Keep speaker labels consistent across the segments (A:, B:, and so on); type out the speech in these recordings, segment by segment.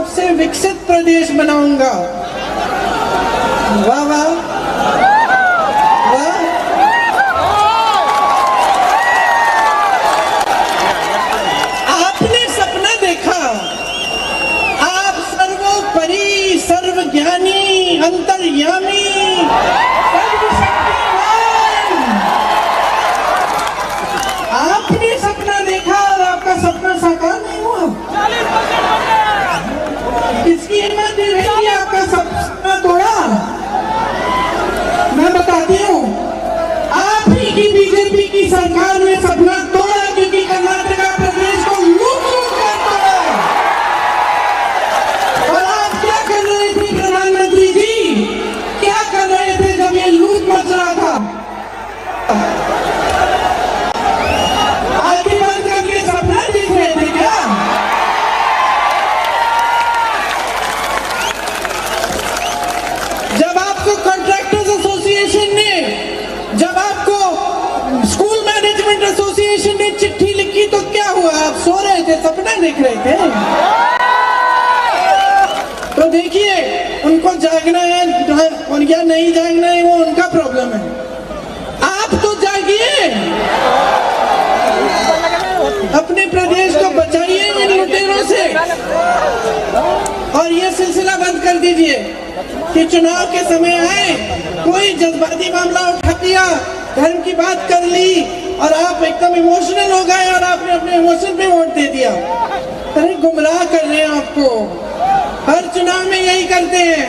A: सबसे विकसित प्रदेश बनाऊंगा। वाह वाह वाह। आपने सपना देखा, आप सर्वोपरि, सर्वज्ञानी, अंतर्यामी, आपने सपना देखा और आपका सपना साकार नहीं हुआ। किसकी हिम्मत नहीं रही आपका सपना तोड़ा? मैं बताती हूँ, आप ही की बीजेपी की सरकार ने सपना तोड़ा, क्योंकि कर्नाटका प्रदेश को लूट कर तोड़ा। और आप क्या कर रहे थे प्रधानमंत्री जी, क्या कर रहे थे जब ये लूट मच रहा था? आंखें बंद करके सपना देख रहे थे क्या? जब आपको कॉन्ट्रैक्टर्स एसोसिएशन ने, जब आपको स्कूल मैनेजमेंट एसोसिएशन ने चिट्ठी लिखी तो क्या हुआ? आप सो रहे थे, सपना देख रहे थे? तो देखिए, उनको जागना है और या नहीं जागना है वो उनका प्रॉब्लम है। आप तो जागिए, अपने प्रदेश को बचाइए इन लुटेरों से, और ये सिलसिला बंद कर दीजिए कि चुनाव के समय आए, कोई जज्बाती मामला उठा दिया, धर्म की बात कर ली और आप एकदम इमोशनल हो गए और आपने अपने इमोशन पे वोट दे दिया। अरे गुमराह कर रहे हैं आपको, हर चुनाव में यही करते हैं।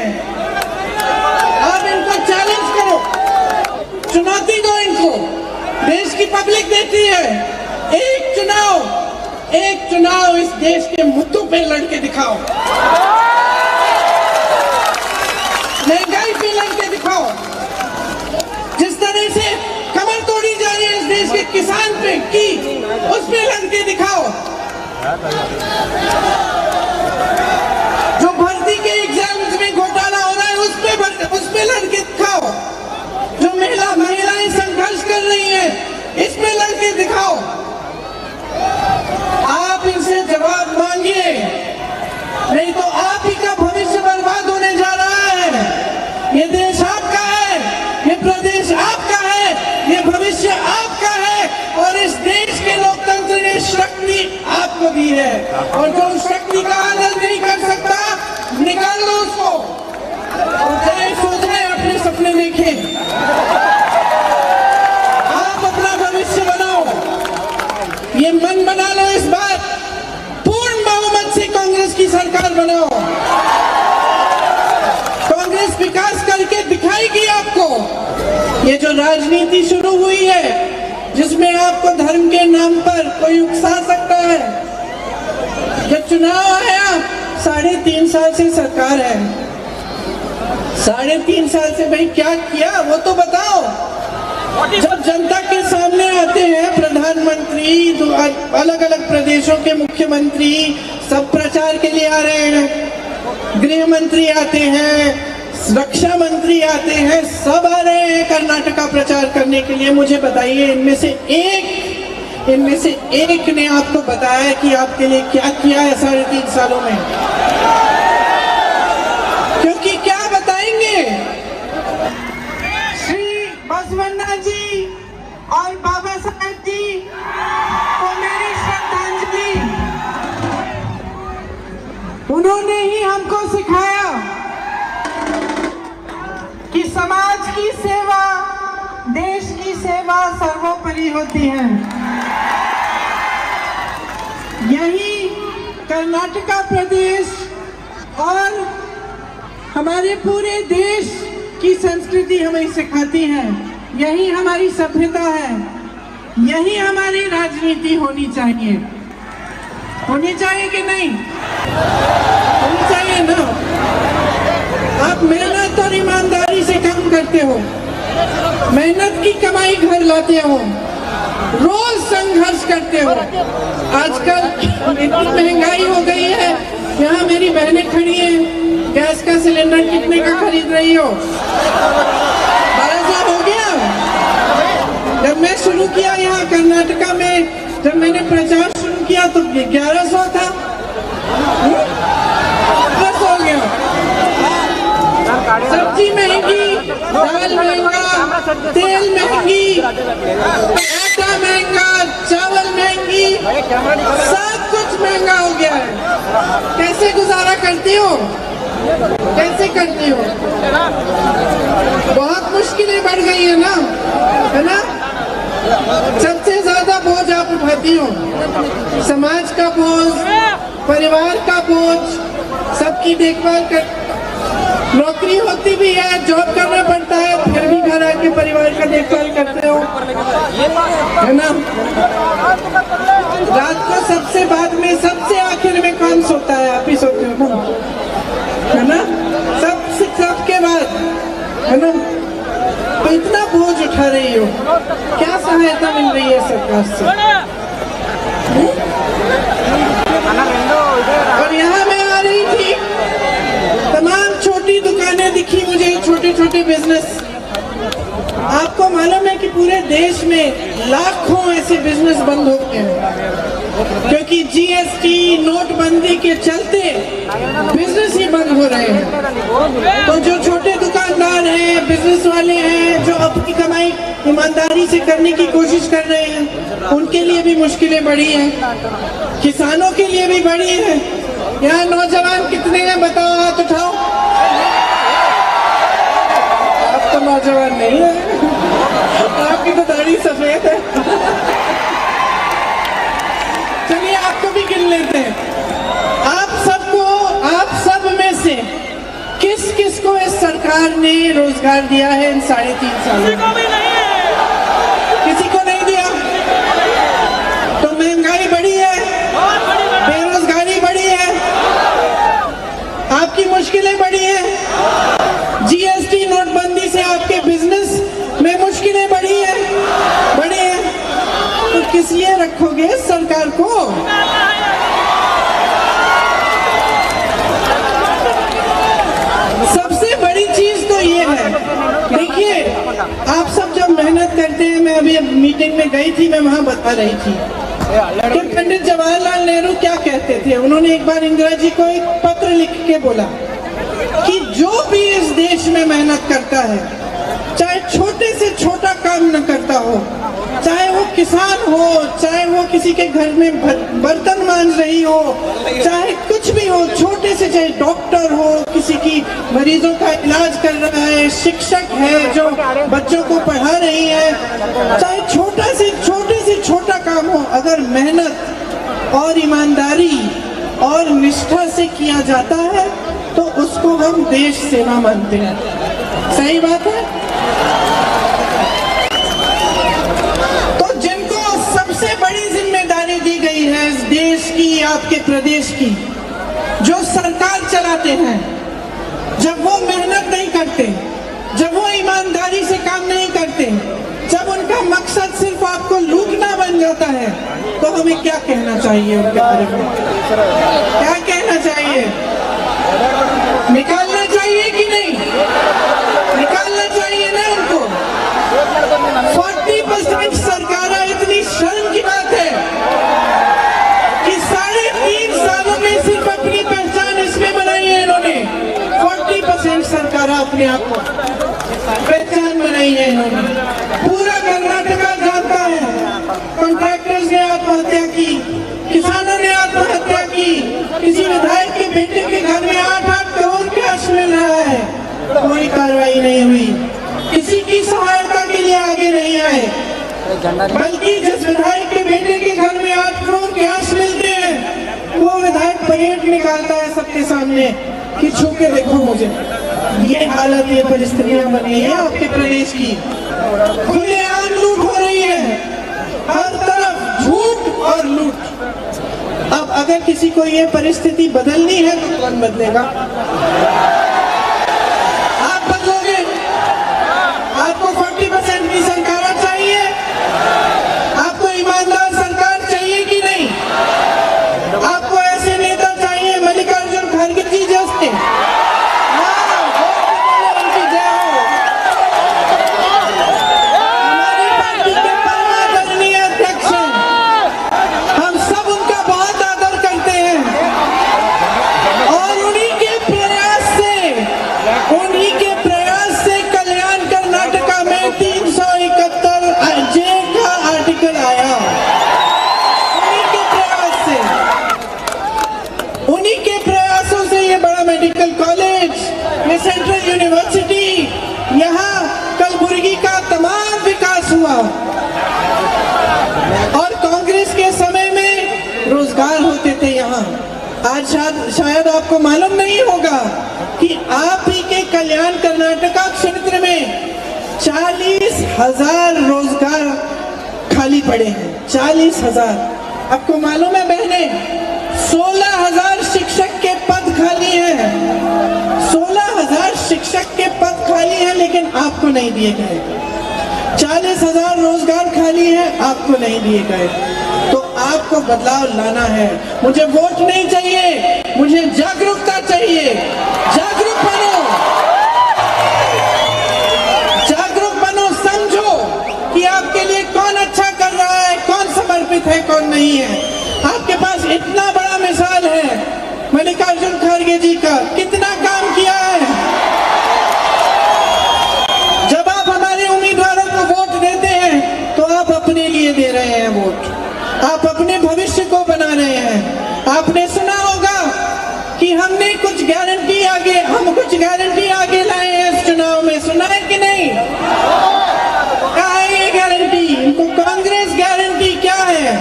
A: आप इनको चैलेंज करो, चुनौती दो इनको, देश की पब्लिक देती है। एक चुनाव इस देश के मुद्दों पे लड़के दिखाओ, महंगाई पे लड़के दिखाओ, जिस तरह से कमर तोड़ी जा रही है इस देश के किसान पे की, उस पे लड़के दिखाओ। जो भर्ती के एग्जाम्स में घोटाला हो रहा है उस पे लड़के दिखाओ। जो महिलाएं संघर्ष कर रही हैं, इसमें लड़के दिखाओ। आप इनसे जवाब मांगिए, नहीं तो आप ही का भविष्य बर्बाद होने जा रहा है। ये देश आपका है, ये प्रदेश आपका है, ये भविष्य आपका है, और इस देश के लोकतंत्र ने शक्ति आपको दी है, और जो उस शक्ति का आदर नहीं कर सकता, निकाल लो उसको और चाहे सोचने अपने सपने देखें। आप अपना भविष्य बनाओ, ये मन बना लो इस बार, पूर्ण बहुमत से कांग्रेस की सरकार बनाओ। कांग्रेस विकास करके दिखाएगी आपको। ये जो राजनीति शुरू हुई है, जिसमें आपको धर्म के नाम पर कोई उकसा सकता है, जब चुनाव आया, 3.5 साल से सरकार है, 3.5 साल से भाई क्या किया वो तो बताओ। जब जनता के सामने आते हैं प्रधानमंत्री, तो अलग अलग प्रदेशों के मुख्यमंत्री सब प्रचार के लिए आ रहे हैं, गृह मंत्री आते हैं, रक्षा मंत्री आते हैं, सब आ रहे हैं कर्नाटका प्रचार करने के लिए। मुझे बताइए, इनमें से एक ने आपको बताया कि आपके लिए क्या किया है 3.5 सालों में? क्योंकि क्या बताएंगे? बसवन्ना जी और बाबा साहेब जी को मेरी श्रद्धांजलि। उन्होंने ही हमको सिखाया कि समाज की सेवा, देश की सेवा सर्वोपरि होती है। यही कर्नाटका प्रदेश और हमारे पूरे देश की संस्कृति हमें सिखाती है। यही हमारी सभ्यता है, यही हमारी राजनीति होनी चाहिए। होनी चाहिए कि नहीं? होनी चाहिए ना। आप मेहनत और ईमानदारी से काम करते हो, मेहनत की कमाई घर लाते हो, रोज संघर्ष करते हो। आजकल इतनी महंगाई हो गई है, यहाँ मेरी बहनें खड़ी हैं, गैस का सिलेंडर कितने का खरीद रही हो? 1200 हो गया। जब मैं शुरू किया यहाँ कर्नाटका में, जब मैंने प्रचार शुरू किया तो 1100 था। दाल महंगा, तेल महंगी, आटा महंगा, चावल महंगी, सब कुछ महंगा हो गया है। कैसे गुजारा करती हो? कैसे करती हो? बहुत मुश्किलें बढ़ गई है ना? सबसे ज्यादा बोझ आप उठाती हो, समाज का बोझ, परिवार का बोझ, सबकी देखभाल कर। नौकरी होती भी है, जॉब करना पड़ता है, फिर भी घर आके परिवार का देखभाल करते हो, है ना? रात को सबसे बाद में, सबसे आखिर में कौन सोता है? आप ही सोते हो ना, है ना? सबके बाद, है ना? तो इतना बोझ उठा रही हो, क्या सहायता मिल रही है सरकार से? और यहाँ मैं आ रही थी, तमाम छोटी दुकानें दिखी मुझे, छोटे छोटे बिजनेस। आपको मालूम है कि पूरे देश में लाखों ऐसे बिजनेस बंद हो गए हैं, क्योंकि जीएसटी, नोटबंदी के चलते बिजनेस ही बंद हो रहे हैं। तो जो छोटे दुकानदार हैं, बिजनेस वाले हैं, जो अपनी कमाई ईमानदारी से करने की कोशिश कर रहे हैं, उनके लिए भी मुश्किलें बढ़ी हैं, किसानों के लिए भी बढ़ी है। यहाँ नौजवान कितने हैं बताओ, हाथ उठाओ। अब तो नौजवान नहीं है, आपकी तो दाढ़ी सफेद है। चलिए आपको भी गिन लेते हैं। आप सब में से किस किस को इस सरकार ने रोजगार दिया है इन 3.5 सालों में? किसी को नहीं दिया। तो महंगाई बढ़ी है, बेरोजगारी बढ़ी है, आपकी मुश्किलें बढ़ी हैं, जीएसटी, नोटबंदी से आपके बिजनेस में मुश्किलें बढ़ी है। तो किस लिए रखोगे सरकार को? सबसे बड़ी चीज तो ये है, देखिए आप सब जब मेहनत करते हैं, मैं अभी मीटिंग में गई थी, मैं वहां बता रही थी कि पंडित जवाहरलाल नेहरू क्या कहते थे। उन्होंने एक बार इंदिरा जी को एक पत्र लिख के बोला कि जो भी इस देश में मेहनत करता है, चाहे छोटे से छोटा काम न करता हो, चाहे वो किसान हो, चाहे वो किसी के घर में बर्तन मांज रही हो, चाहे कुछ भी हो, छोटे से, चाहे डॉक्टर हो, किसी की मरीजों का इलाज कर रहा है, शिक्षक है जो बच्चों को पढ़ा रही है, चाहे छोटे से छोटा काम हो, अगर मेहनत और ईमानदारी और निष्ठा से किया जाता है तो उसको हम देश सेवा मानते हैं। सही बात है। तो जिनको सबसे बड़ी जिम्मेदारी दी गई है इस देश की, आपके प्रदेश की, जो सरकार चलाते हैं, जब वो मेहनत नहीं करते, जब वो ईमानदारी से काम नहीं करते, जब उनका मकसद सिर्फ आपको लूटना बन जाता है, तो हमें क्या कहना चाहिए उनके बारे में? क्या कहना चाहिए? निकालना चाहिए कि नहीं? निकालना चाहिए ना उनको। 40% सरकार, इतनी शर्म की बात है कि 3.5 सालों में सिर्फ अपनी पहचान इसमें बनाई है इन्होंने। 40% सरकार अपने आप को पहचान बनाई है इन्होंने। पूरा कर्नाटका जानता है, कॉन्ट्रैक्टर्स ने आत्महत्या की, किसानों ने आत्महत्या की, किसी विधायक के बेटे के घर में 8-8 करोड़ कैश मिल रहा है, कोई कार्रवाई नहीं हुई, किसी की सहायता के लिए आगे नहीं आए, बल्कि जिस विधायक के बेटे के घर में 8 करोड़ कैश मिलते हैं, वो विधायक परेड निकालता है सबके सामने कि छू के देखो मुझे। ये हालत, ये परिस्थितियां बनी है आपके प्रदेश की। खुलेआम लूट हो रही है, हर तरफ झूठ और लूट। अब अगर किसी को ये परिस्थिति बदलनी है तो कौन बदलेगा? आप बदलोगे? आपको 40% की सरकार चाहिए? आपको ईमानदार सरकार चाहिए कि नहीं? आपको ऐसे नेता चाहिए मल्लिकार्जुन खड़गे जी जैसे? और कांग्रेस के समय में रोजगार होते थे यहाँ। आज शायद आपको मालूम नहीं होगा कि आप ही के कल्याण कर्नाटका क्षेत्र में 40,000 रोजगार खाली पड़े हैं। 40,000। आपको मालूम है बहने, 16,000 शिक्षक के पद खाली हैं। 16,000 शिक्षक के पद खाली हैं, लेकिन आपको नहीं दिए गए। 40,000 रोजगार खाली है, आपको नहीं दिए गए। तो आपको बदलाव लाना है। मुझे वोट नहीं चाहिए, मुझे जागरूकता चाहिए। जागरूक बनो, जागरूक बनो, समझो कि आपके लिए कौन अच्छा कर रहा है, कौन समर्पित है, कौन नहीं है। आपके पास इतना बड़ा मिसाल है मल्लिकार्जुन खड़गे जी का, कितना काम किया है। जब आप हमारे उम्मीदवारों को वोट देते हैं तो आप अपने लिए दे रहे हैं वोट, आप अपने भविष्य को बना रहे हैं। आपने सुना होगा कि हम कुछ गारंटी आगे लाए हैं इस चुनाव में, सुना है कि नहीं? क्या है ये गारंटी? इनको कांग्रेस गारंटी क्या है?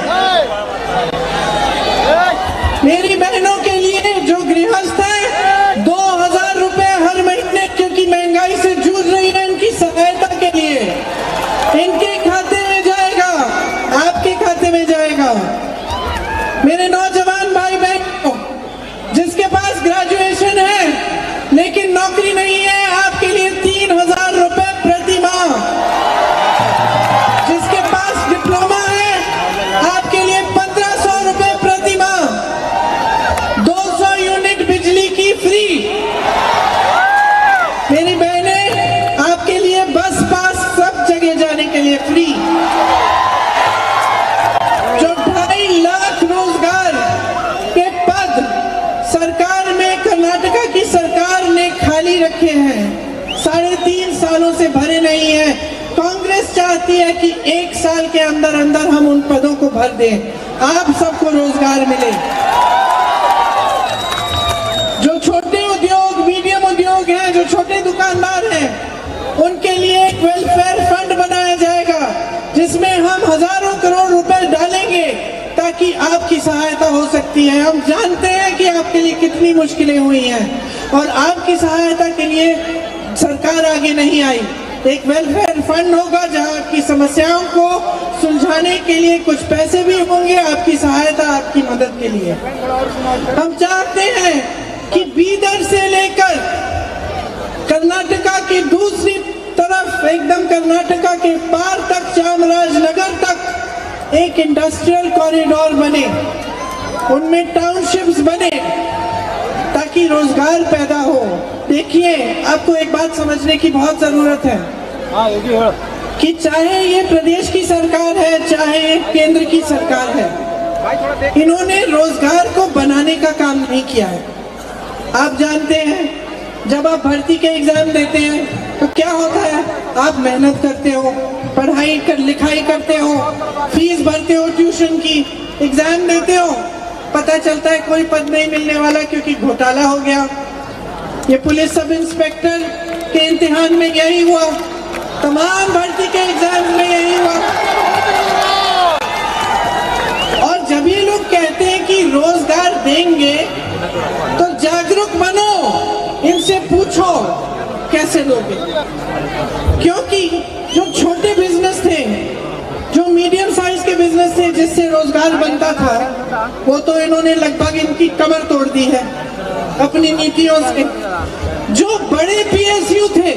A: मेरी बहनों के लिए जो गृहस्थ है 2,000 रुपए हर महीने, क्योंकि महंगाई से जूझ रही है, इनकी सहायता के लिए इनके खाते में जाएगा, आपके खाते में जाएगा। मेरे नौजवान भाई बहनों, जिसके पास ग्रेजुएशन है लेकिन नौकरी नहीं है, आपके लिए 3,000 रुपए प्रति माह। जिसके पास डिप्लोमा है, आपके लिए 1,500 रुपए प्रति माह। 200 यूनिट बिजली की फ्री। मेरी बहनें, आपके लिए बस पास सब जगह जाने के लिए फ्री। जो 2.5 लाख रोजगार के पद सरकार में, कर्नाटका की सरकार ने खाली रखे हैं, 3.5 सालों से भरे नहीं है। कांग्रेस चाहती है कि 1 साल के अंदर अंदर हम उन पदों को भर दें, आप सबको रोजगार मिले। जो छोटे उद्योग, मीडियम उद्योग हैं, जो छोटे दुकानदार हैं, उनके लिए एक वेलफेयर फंड बनाया जाएगा, जिसमें हम हजारों करोड़ रुपए डालेंगे ताकि आपकी सहायता हो सकती है। हम जानते हैं कि आपके लिए कितनी मुश्किलें हुई हैं और आपकी सहायता के लिए सरकार आगे नहीं आई। एक वेलफेयर फंड होगा जहां आपकी समस्याओं को सुलझाने के लिए कुछ पैसे भी होंगे, आपकी सहायता, आपकी मदद के लिए। हम चाहते हैं कि बीदर से लेकर कर्नाटका की दूसरी तरफ, एकदम कर्नाटका के पार तक, चामराजनगर तक एक इंडस्ट्रियल कॉरिडोर बने, उनमें टाउनशिप्स बने, ताकि रोजगार पैदा हो। देखिए, आपको एक बात समझने की बहुत जरूरत है कि चाहे ये प्रदेश की सरकार है, चाहे केंद्र की सरकार है, इन्होंने रोजगार को बनाने का काम नहीं किया है। आप जानते हैं, जब आप भर्ती के एग्जाम देते हैं तो क्या होता है? आप मेहनत करते हो, लिखाई करते हो, फीस भरते हो ट्यूशन की, एग्जाम देते हो, पता चलता है कोई पद नहीं मिलने वाला क्योंकि घोटाला हो गया। ये पुलिस सब इंस्पेक्टर के इम्तिहान में यही हुआ, तमाम भर्ती के एग्जाम में यही हुआ। और जब ये लोग कहते हैं कि रोजगार देंगे, तो जागरूक बनो, इनसे पूछो कैसे दोगे। क्योंकि जो छोटे बिजनेस थे, जो मीडियम साइज के बिजनेस थे, जिससे रोजगार बनता था, वो तो इन्होंने लगभग इनकी कमर तोड़ दी है अपनी नीतियों से। जो बड़े पीएसयू थे,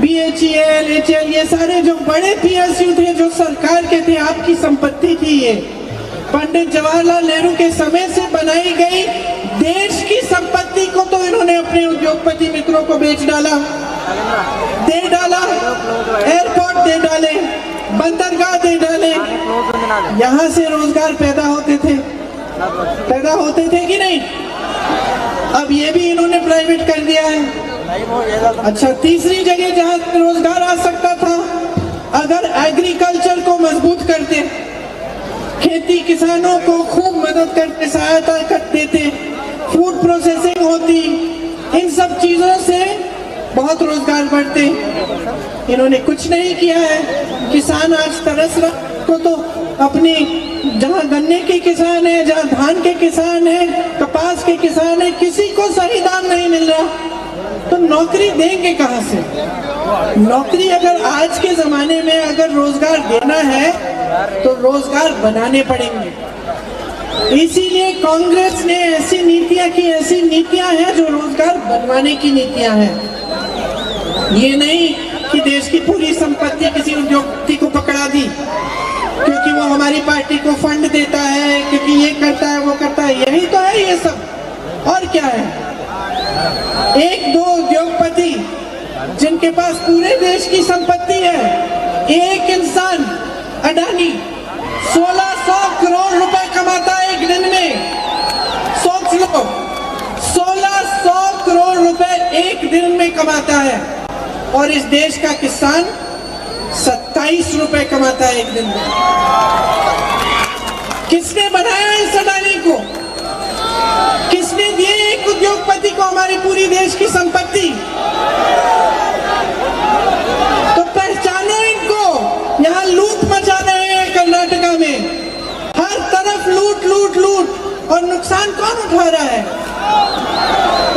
A: BHEL, HL, ये सारे जो बड़े पीएसयू थे, जो सरकार के थे, आपकी संपत्ति थी, ये पंडित जवाहरलाल नेहरू के समय से बनाई गई देश की संपत्ति को तो इन्होंने अपने उद्योगपति मित्रों को बेच डाला, दे डाला, एयरपोर्ट दे डाले, बंदरगाह दे डाले। यहाँ से रोजगार पैदा होते थे कि नहीं? अब ये भी इन्होंने प्राइवेट कर दिया है। अच्छा, तीसरी जगह जहाँ रोजगार आ सकता था, अगर एग्रीकल्चर को मजबूत करते, खेती किसानों को खूब मदद करते, सहायता कर देते, फूड प्रोसेसिंग होती, इन सब चीजों से बहुत रोजगार बढ़ते। इन्होंने कुछ नहीं किया है। किसान आज तरस रहा को तो अपनी, जहाँ गन्ने के किसान है, जहाँ धान के किसान है, कपास के किसान है, किसी को सही दाम नहीं मिल रहा, तो नौकरी देंगे कहाँ से? नौकरी अगर आज के जमाने में अगर रोजगार देना है तो रोजगार बनाने पड़ेंगे। इसीलिए कांग्रेस ने ऐसी नीतियां हैं जो रोजगार बनवाने की नीतियां हैं। ये नहीं कि देश की पूरी संपत्ति किसी उद्योगपति को पकड़ा दी क्योंकि वो हमारी पार्टी को फंड देता है, क्योंकि ये करता है वो करता है। यही तो है ये सब, और क्या है? एक दो उद्योगपति जिनके पास पूरे देश की संपत्ति है। एक इंसान अडानी 1600 करोड़ रुपए कमाता है एक दिन में। सोच लो, 1600 करोड़ रुपए एक दिन में कमाता है, और इस देश का किसान 27 रुपए कमाता है एक दिन में। किसने बनाया इस अडानी को? किसने दिए एक उद्योगपति को हमारी पूरी देश की संपत्ति? तो पहचानो इनको। यहाँ लूट मचा रहे हैं कर्नाटका में, हर तरफ लूट लूट लूट, और नुकसान कौन उठा रहा है?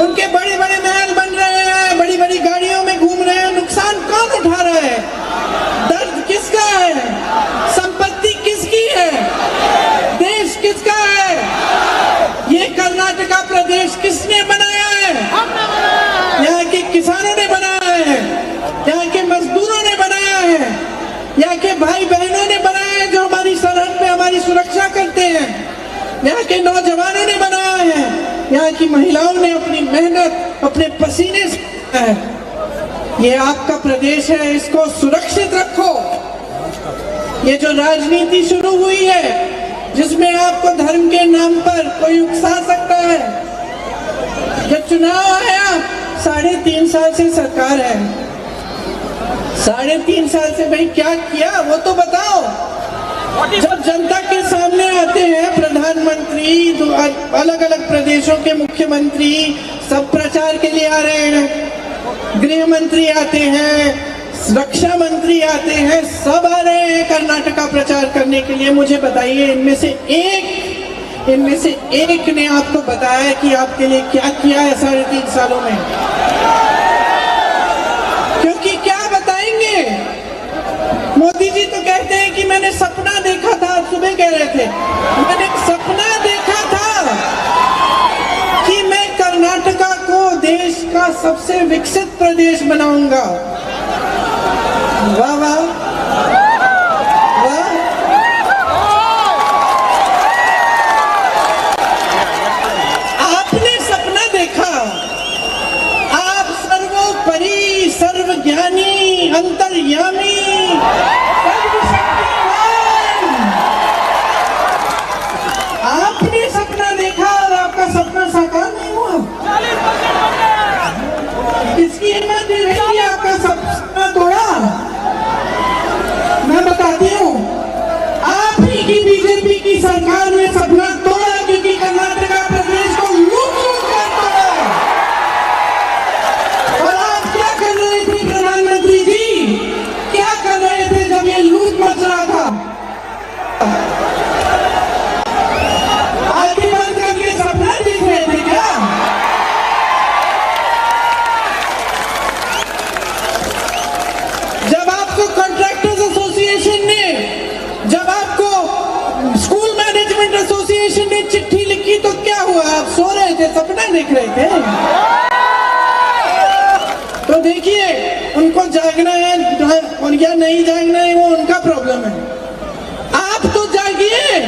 A: उनके बड़े बड़े महल बन रहे हैं, बड़ी बड़ी गाड़ियों में घूम रहे हैं, नुकसान कौन उठा रहा है? दर्द किसका है? संपत्ति किसकी है? देश किसका है? ये कर्नाटका प्रदेश किसने बनाया है? यहाँ के किसानों ने बनाया है, यहाँ के मजदूरों ने बनाया है, यहाँ के भाई बहनों ने बनाया है जो हमारी सरहद पे हमारी सुरक्षा करते हैं, यहाँ के नौजवानों ने बनाया है, यहाँ की महिलाओं ने अपनी मेहनत अपने पसीने से बनाया है। ये आपका प्रदेश है, इसको सुरक्षित रखो। ये जो राजनीति शुरू हुई है जिसमें आपको धर्म के नाम पर कोई उकसा सकता है, जब चुनाव आया 3.5 साल से सरकार है, 3.5 साल से भाई क्या किया वो तो बताओ। जब जनता के सामने आते हैं प्रधानमंत्री, तो अलग अलग प्रदेशों के मुख्यमंत्री सब प्रचार के लिए आ रहे हैं, गृह मंत्री आते हैं, रक्षा मंत्री आते हैं, सब आ रहे हैं कर्नाटका प्रचार करने के लिए। मुझे बताइए इनमें से एक ने आपको बताया कि आपके लिए क्या किया है 3.5 सालों में? क्योंकि क्या बताएंगे? मोदी जी तो कहते हैं कि मैंने सपना देखा था, सुबह कह रहे थे मैंने सपना देखा था कि मैं कर्नाटका को देश का सबसे विकसित प्रदेश बनाऊंगा। वाह वाह वाह। आपने सपना देखा, आप सर्वोपरि, सर्वज्ञानी, अंतर्यामी, आपने सपना देखा और आपका सपना साकार नहीं हुआ। इसकी हिम्मत नहीं रही, आपका सपना तोड़ा। मैं बताती हूँ, आप ही की बीजेपी की सरकार ने सपना तोड़ा क्योंकि कर्नाटका प्रदेश को लूट कर तोड़ा। और आप क्या कर रहे थे प्रधानमंत्री जी? क्या कर रहे थे जब ये लूट मच रहा था? आंखें बंद करके सपना देख रहे थे क्या? जब आपको कॉन्ट्रैक्टर्स एसोसिएशन ने, जब आपको स्कूल मैनेजमेंट एसोसिएशन ने चिट्ठी लिखी तो क्या हुआ? आप सो रहे थे, सपना देख रहे थे। तो देखिए, उनको जागना है और या नहीं जागना है वो उनका प्रॉब्लम है। आप तो जागिए,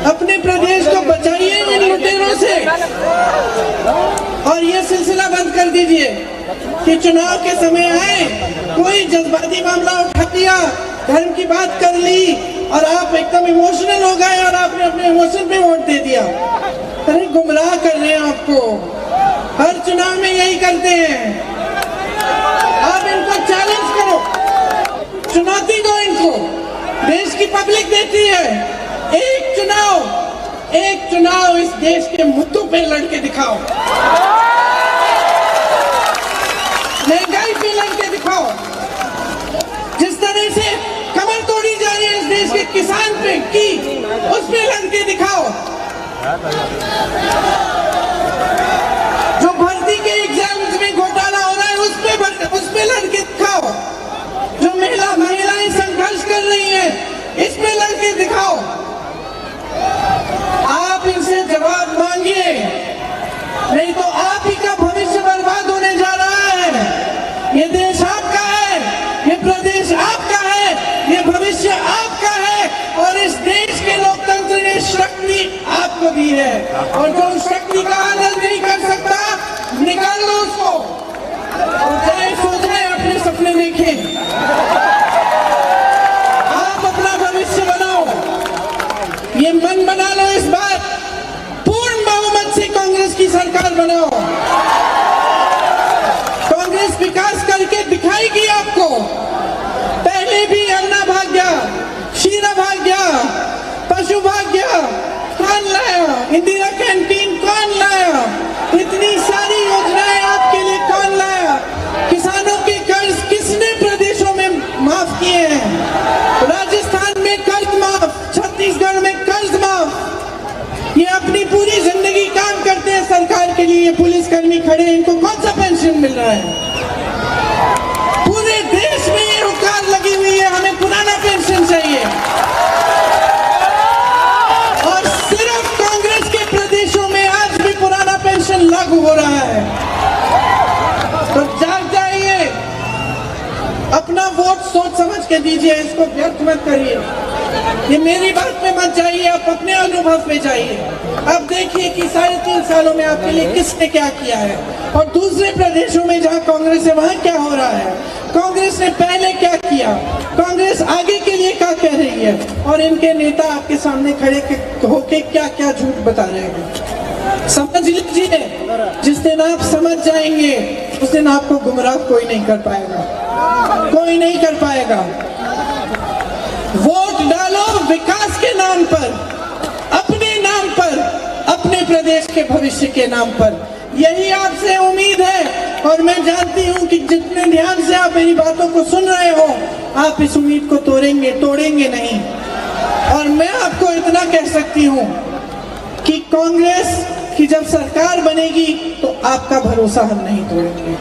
A: अपने प्रदेश को बचाइए इन लुटेरों से, और ये सिलसिला बंद कर दीजिए कि चुनाव के समय आए, कोई जज्बाती मामला उठा लिया, धर्म की बात कर ली और आप एकदम इमोशनल हो गए और आपने अपने इमोशन पे वोट दे दिया। अरे गुमराह कर रहे हैं आपको, हर चुनाव में यही करते हैं। आप इनको चैलेंज करो, चुनौती दो इनको, देश की पब्लिक देखती है। एक चुनाव इस देश के मुद्दों पे लड़के दिखाओ। महंगाई पे लड़के दिखाओ। जिस तरह से कमर तोड़ी जा रही है इस देश के किसान पे की, उस पे लड़के दिखाओ। जो भर्ती के एग्जाम्स में घोटाला हो रहा है उस पे लड़के दिखाओ। जो महिलाएं संघर्ष कर रही हैं, इस पे लड़के दिखाओ। आप इनसे जवाब मांगिए, नहीं तो आप ही का भविष्य बर्बाद होने जा रहा है। ये देश आपका है, ये प्रदेश आपका है, ये भविष्य आपका है और इस देश के लोकतंत्र ने शक्ति आपको दी है। और जो उस शक्ति का आदर नहीं कर सकता, निकाल लो उसको और चाहे सोचें, अपने सपने देखें। आप अपना भविष्य बनाओ, ये मन बना लो इस बार, पूर्ण बहुमत से कांग्रेस की सरकार बनाओ। कांग्रेस विकास करके दिखाएगी आपको। पहले भी अन्ना भाग्य, शीरा भाग्य, पशु भाग्य कौन लाया, इंदिरा कैंटीन कौन लाया, इतनी सारी योजनाएं आपके लिए कौन लाया, किसानों के कर्ज किसने प्रदेशों में माफ किए हैं, राजस्थान में कर्ज माफ, छत्तीसगढ़ में कर्ज माफ। ये अपनी पूरी जिंदगी काम करते हैं सरकार के लिए, पुलिस कर्मी खड़े हैं, इनको कौन सा पेंशन मिल रहा है? पूरे देश में ये हुकार लगी हुई है, हमें पुराना पेंशन चाहिए। और सिर्फ कांग्रेस के प्रदेशों में आज भी पुराना पेंशन लागू हो रहा है। तो जाग जाइए, अपना वोट सोच समझ के दीजिए, इसको व्यर्थ मत करिए। ये मेरी बात में मत जाइए, आप अपने अनुभव में जाइए। अब देखिए कि 3.5 सालों में आपके लिए किसने क्या किया है और दूसरे प्रदेशों में जहां कांग्रेस है वहां क्या हो रहा है, कांग्रेस ने पहले क्या किया, कांग्रेस आगे के लिए क्या कह रही है और इनके नेता आपके सामने खड़े होके क्या क्या झूठ बता रहे हैं। समझ लीजिए, जिस दिन आप समझ जाएंगे उस दिन आपको गुमराह कोई नहीं कर पाएगा, कोई नहीं कर पाएगा। वोट डालो विकास के नाम पर, अपने नाम पर, अपने प्रदेश के भविष्य के नाम पर। यही आपसे उम्मीद है और मैं जानती हूं कि जितने ध्यान से आप मेरी बातों को सुन रहे हो, आप इस उम्मीद को तोड़ेंगे नहीं। और मैं आपको इतना कह सकती हूं कि कांग्रेस की जब सरकार बनेगी तो आपका भरोसा हम नहीं तोड़ेंगे।